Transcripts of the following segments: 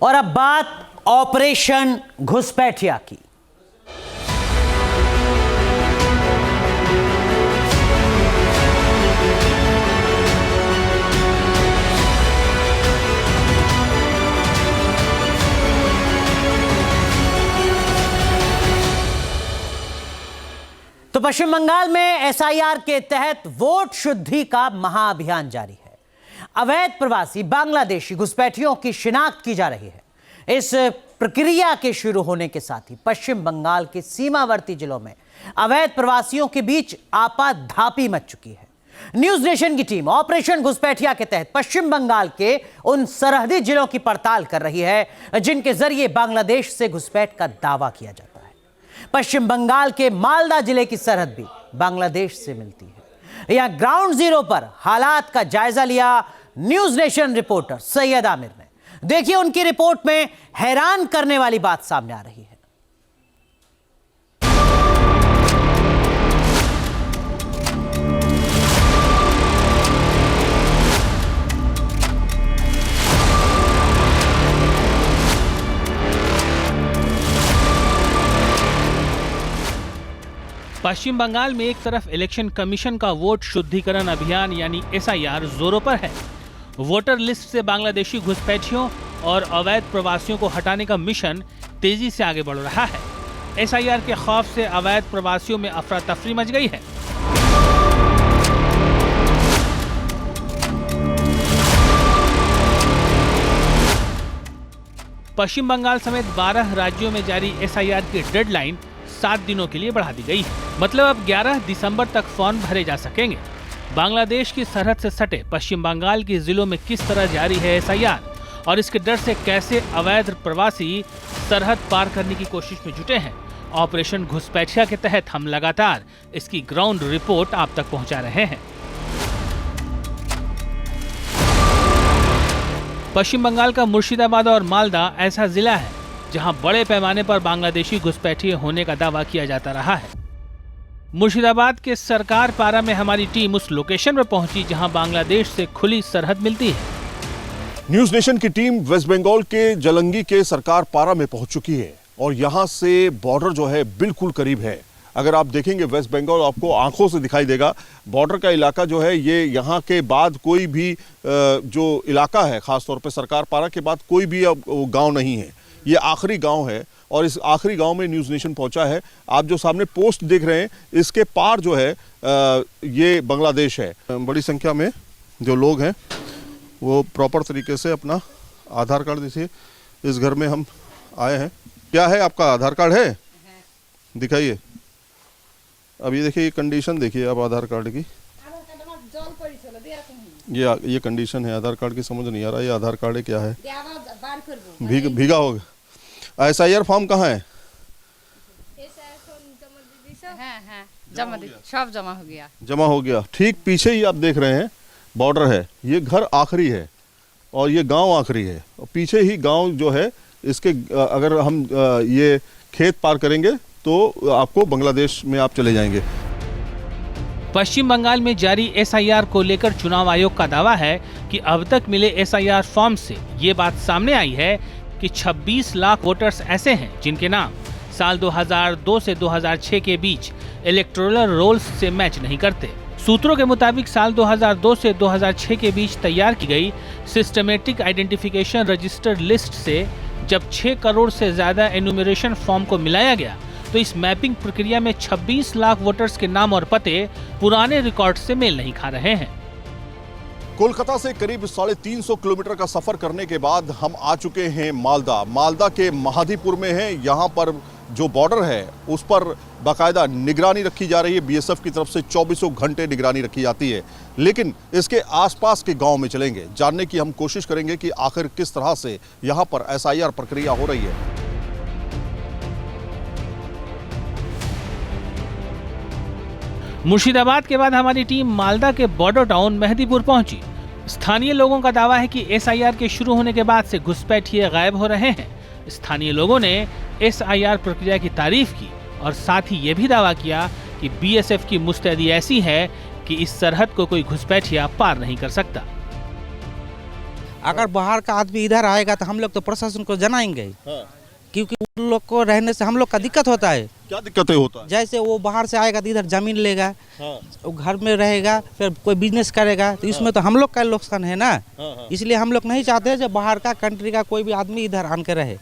और अब बात ऑपरेशन घुसपैठिया की। तो पश्चिम बंगाल में एसआईआर के तहत वोट शुद्धि का महाअभियान जारी है। अवैध प्रवासी बांग्लादेशी घुसपैठियों की शिनाख्त की जा रही है। इस प्रक्रिया के शुरू होने के साथ ही पश्चिम बंगाल के सीमावर्ती जिलों में अवैध प्रवासियों के बीच आपाधापी मच चुकी है। न्यूज नेशन की टीम ऑपरेशन घुसपैठिया के तहत पश्चिम बंगाल के उन सरहदी जिलों की पड़ताल कर रही है जिनके जरिए बांग्लादेश से घुसपैठ का दावा किया जाता है। पश्चिम बंगाल के मालदा जिले की सरहद भी बांग्लादेश से मिलती है। यहां ग्राउंड जीरो पर हालात का जायजा लिया news nation reporter Syed Aamir ने। देखिए, उनकी रिपोर्ट में हैरान करने वाली बात सामने आ रही है। पश्चिम बंगाल में एक तरफ इलेक्शन कमीशन का वोट शुद्धिकरण अभियान यानी एसआईआर जोरों पर है। वोटर लिस्ट से बांग्लादेशी घुसपैठियों और अवैध प्रवासियों को हटाने का मिशन तेजी से आगे बढ़ रहा है। एसआईआर के खौफ से अवैध प्रवासियों में अफरा तफरी मच गई है। पश्चिम बंगाल समेत 12 राज्यों में जारी एसआईआर की डेडलाइन 7 दिनों के लिए बढ़ा दी गई है। मतलब अब 11 दिसंबर तक फॉर्म भरे जा सकेंगे। बांग्लादेश की सरहद से सटे पश्चिम बंगाल के जिलों में किस तरह जारी है एसआईआर और इसके डर से कैसे अवैध प्रवासी सरहद पार करने की कोशिश में जुटे हैं, ऑपरेशन घुसपैठिया के तहत हम लगातार इसकी ग्राउंड रिपोर्ट आप तक पहुंचा रहे हैं। पश्चिम बंगाल का मुर्शिदाबाद और मालदा ऐसा जिला है जहां बड़े पैमाने पर बांग्लादेशी घुसपैठिए होने का दावा किया जाता रहा है। मुर्शिदाबाद के सरकार पारा में हमारी टीम उस लोकेशन पर पहुंची जहां बांग्लादेश से खुली सरहद मिलती है। न्यूज नेशन की टीम वेस्ट बंगाल के जलंगी के सरकार पारा में पहुंच चुकी है और यहां से बॉर्डर जो है बिल्कुल करीब है। अगर आप देखेंगे वेस्ट बंगाल आपको आंखों से दिखाई देगा। बॉर्डर का इलाका जो है ये यहाँ के बाद कोई भी जो इलाका है, खासतौर पर सरकार पारा के बाद कोई भी अब गाँव नहीं है। ये आखिरी गांव है और इस आखिरी गांव में न्यूज़ नेशन पहुंचा है। आप जो सामने पोस्ट देख रहे हैं इसके पार जो है ये बांग्लादेश है। बड़ी संख्या में जो लोग हैं वो प्रॉपर तरीके से अपना आधार कार्ड दीजिए। इस घर में हम आए हैं। क्या है आपका आधार कार्ड है? दिखाइए। अब ये देखिए, ये कंडीशन देखिए आप आधार कार्ड की। ये कंडीशन है आधार कार्ड की, समझ नहीं आ रहा ये आधार कार्ड है क्या है। भीगा होगा। एसआईआर फॉर्म कहाँ है? सब जमा हो गया। जमा हो गया। ठीक पीछे ही आप देख रहे हैं बॉर्डर है। ये घर आखिरी है और ये गांव आखिरी है और पीछे ही गांव जो है इसके अगर हम ये खेत पार करेंगे तो आपको बांग्लादेश में आप चले जाएंगे। पश्चिम बंगाल में जारी एसआईआर को लेकर चुनाव आयोग का दावा है कि अब तक मिले एसआईआर फॉर्म से ये बात सामने आई है कि 26 लाख वोटर्स ऐसे हैं जिनके नाम साल 2002 से 2006 के बीच इलेक्टोरल रोल्स से मैच नहीं करते। सूत्रों के मुताबिक साल 2002 से 2006 के बीच तैयार की गई सिस्टमेटिक आइडेंटिफिकेशन रजिस्टर्ड लिस्ट से जब 6 करोड़ से ज्यादा एनुमरेशन फॉर्म को मिलाया गया तो इस मैपिंग प्रक्रिया में 26 लाख वोटर्स के नाम और पते पुराने रिकॉर्ड से मेल नहीं खा रहे हैं। कोलकाता से करीब 350 किलोमीटर का सफर करने के बाद हम आ चुके हैं मालदा के महादीपुर में है। यहाँ पर जो बॉर्डर है उस पर बाकायदा निगरानी रखी जा रही है। बीएसएफ की तरफ से 24 घंटे निगरानी रखी जाती है। लेकिन इसके आसपास के गांव में चलेंगे, जानने की हम कोशिश करेंगे कि आखिर किस तरह से यहाँ पर एसआईआर प्रक्रिया हो रही है। मुर्शिदाबाद के बाद हमारी टीम मालदा के बॉर्डर टाउन मेहदीपुर पहुंची। स्थानीय लोगों का दावा है कि एसआईआर के शुरू होने के बाद से घुसपैठिए गायब हो रहे हैं। स्थानीय लोगों ने एसआईआर प्रक्रिया की तारीफ की और साथ ही ये भी दावा किया कि बीएसएफ की मुस्तैदी ऐसी है कि इस सरहद को कोई घुसपैठिया पार नहीं कर सकता। अगर बाहर का आदमी इधर आएगा तो हम लोग तो प्रशासन को जनाएंगे, क्योंकि उन लोग को रहने से हम लोग का दिक्कत होता है। क्या दिक्कतें होता है? जैसे वो बाहर से आएगा तो इधर जमीन लेगा, वो घर में रहेगा, फिर कोई बिजनेस करेगा, तो इसमें तो हम लोग का नुकसान है ना। इसलिए हम लोग नहीं चाहते जब बाहर का कंट्री का कोई भी आदमी इधर आन के रहे।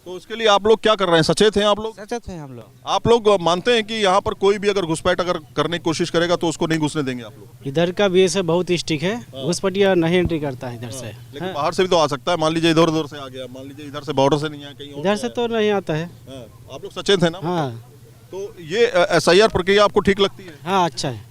तो उसके लिए आप लोग क्या कर रहे हैं? सचेत हैं आप लोग? सचेत हैं हम लोग। आप लोग मानते हैं कि यहाँ पर कोई भी अगर घुसपैठ अगर करने की कोशिश करेगा तो उसको नहीं घुसने देंगे आप लोग? इधर का बीएसएफ बहुत स्ट्रिक्ट है, घुसपैठिया नहीं एंट्री करता है इधर से। लेकिन बाहर से भी तो आ सकता है, मान लीजिए इधर उधर से आ गया, मान लीजिए इधर से बॉर्डर से नहीं आया, कहीं और इधर से तो नहीं आता है। आप लोग सचेत हैं ना? हाँ तो ये SIR प्रक्रिया आपको ठीक लगती है? हाँ, अच्छा है।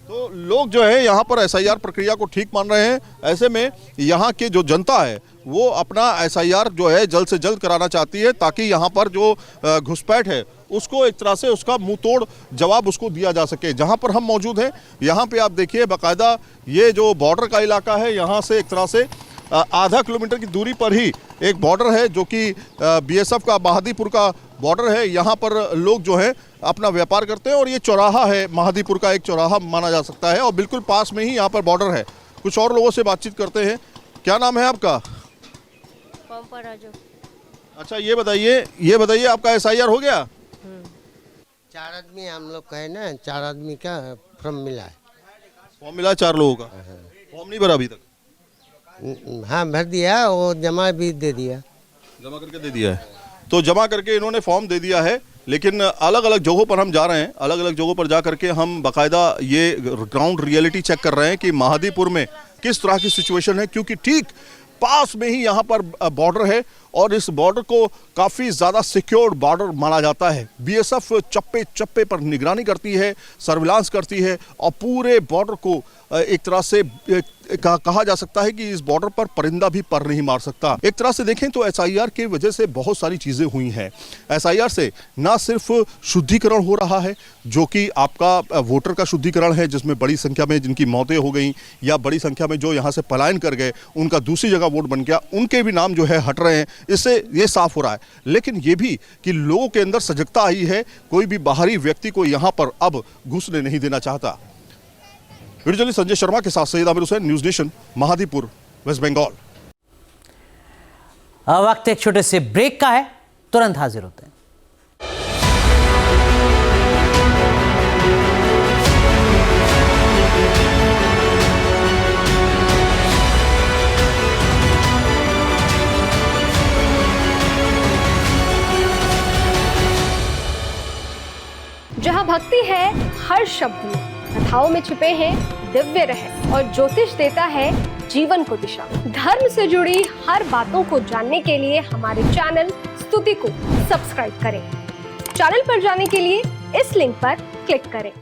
तो लोग जो है यहाँ पर SIR प्रक्रिया को ठीक मान रहे हैं। ऐसे में यहाँ की जो जनता है वो अपना SIR जो है जल्द से जल्द कराना चाहती है, ताकि यहाँ पर जो घुसपैठ है उसको एक तरह से उसका मुंह तोड़ जवाब उसको दिया जा सके। जहाँ पर हम मौजूद हैं यहाँ पे आप देखिए बाकायदा ये जो बॉर्डर का इलाका है, यहाँ से एक तरह से आधा किलोमीटर की दूरी पर ही एक बॉर्डर है जो कि BSF का महादीपुर का बॉर्डर है। यहाँ पर लोग जो है अपना व्यापार करते हैं और ये चौराहा है, महादीपुर का एक चौराहा माना जा सकता है और बिल्कुल पास में ही यहाँ पर बॉर्डर है। कुछ और लोगों से बातचीत करते हैं। क्या नाम है आपका? अच्छा ये बताइए आपका SIR हो गया? 4 आदमी हम लोग का है ना, 4 आदमी का फॉर्म मिला है। फॉर्म मिला 4 लोगों का? फॉर्म नहीं भरा अभी तक? हाँ भर दिया, वो जमा भी दे दिया। जमा करके दे दिया है? तो जमा करके इन्होंने फॉर्म दे दिया है, लेकिन अलग अलग जगहों पर हम जा रहे हैं। अलग अलग जगहों पर जा करके हम बाकायदा ये ग्राउंड रियलिटी चेक कर रहे हैं कि महादीपुर में किस तरह की सिचुएशन है, क्योंकि ठीक पास में ही यहाँ पर बॉर्डर है और इस बॉर्डर को काफ़ी ज़्यादा सिक्योर्ड बॉर्डर माना जाता है। BSF चप्पे चप्पे पर निगरानी करती है, सर्विलांस करती है और पूरे बॉर्डर को एक तरह से कहा जा सकता है कि इस बॉर्डर पर परिंदा भी पर नहीं मार सकता। एक तरह से देखें तो SIR की वजह से बहुत सारी चीज़ें हुई हैं। SIR से ना सिर्फ शुद्धिकरण हो रहा है, जो कि आपका वोटर का शुद्धिकरण है, जिसमें बड़ी संख्या में जिनकी मौतें हो गई या बड़ी संख्या में जो यहाँ से पलायन कर गए, उनका दूसरी जगह वोट बन गया, उनके भी नाम जो है हट रहे हैं। इससे ये साफ हो रहा है, लेकिन ये भी कि लोगों के अंदर सजगता आई है। कोई भी बाहरी व्यक्ति को यहाँ पर अब घुसने नहीं देना चाहता। वीडियो जर्नलिस्ट संजय शर्मा के साथ Syed Aamir Hussain, news nation, Mahadipur, West Bengal. वक्त एक छोटे से ब्रेक का है, तुरंत हाजिर होते हैं। जहाँ भक्ति है हर शब्द में, कथाओं में छुपे हैं दिव्य रहस्य और ज्योतिष देता है जीवन को दिशा। धर्म से जुड़ी हर बातों को जानने के लिए हमारे चैनल स्तुति को सब्सक्राइब करें। चैनल पर जाने के लिए इस लिंक पर क्लिक करें।